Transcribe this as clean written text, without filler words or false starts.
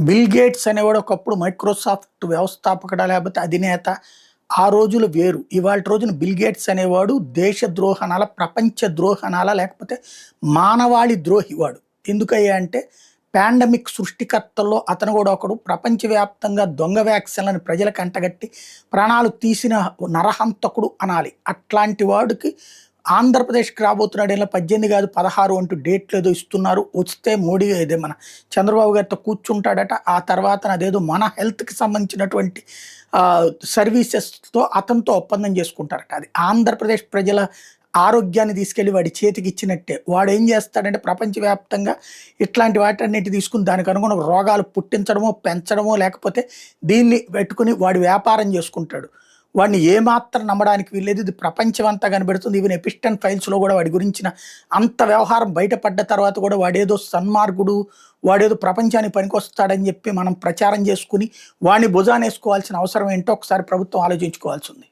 Bill gates అనేవాడు ఒకప్పుడు Microsoft వ్యవస్థాపకుడా లేకపోతే అధినేత. ఆ రోజులు వేరు. ఇవాల్టి రోజున బిల్ గేట్స్ అనేవాడు దేశ ద్రోహనాల, ప్రపంచ ద్రోహనాల లేకపోతే మానవాళి ద్రోహి వాడు. ఎందుకయ్యా అంటే పాండమిక్ సృష్టికర్తల్లో అతను కూడా ఒకడు. ప్రపంచవ్యాప్తంగా దొంగ వ్యాక్సిన్లను ప్రజలకు అంటగట్టి ప్రాణాలు తీసిన నరహంతకుడు అనాలి. అట్లాంటి వాడికి ఆంధ్రప్రదేశ్కి రాబోతున్నాడు. ఇలా 18 కాదు 16 అంటూ డేట్లు ఏదో ఇస్తున్నారు. వస్తే మోడీ ఇదే మన చంద్రబాబు గారితో కూర్చుంటాడట. ఆ తర్వాత అదేదో మన హెల్త్కి సంబంధించినటువంటి సర్వీసెస్తో అతనితో ఒప్పందం చేసుకుంటారట. అది ఆంధ్రప్రదేశ్ ప్రజల ఆరోగ్యాన్ని తీసుకెళ్లి వాడి చేతికి ఇచ్చినట్టే. వాడు ఏం చేస్తాడంటే ప్రపంచవ్యాప్తంగా ఇట్లాంటి వాటన్నిటి తీసుకుని దానికి అనుగుణ రోగాలు పుట్టించడమో, పెంచడమో, లేకపోతే దీన్ని పెట్టుకుని వాడి వ్యాపారం చేసుకుంటాడు. వాడిని ఏమాత్రం నమ్మడానికి వీల్లేదు. ఇది ప్రపంచం అంతా కనబెడుతుంది. ఈవెన్ ఎపిస్టన్ ఫైల్స్లో కూడా వాడి గురించిన అంత వ్యవహారం బయటపడ్డ తర్వాత కూడా వాడేదో సన్మార్గుడు, వాడేదో ప్రపంచానికి పనికొస్తాడని చెప్పి మనం ప్రచారం చేసుకుని వాడిని భుజానేసుకోవాల్సిన అవసరం ఏంటో ఒకసారి ప్రభుత్వం ఆలోచించుకోవాల్సి ఉంది.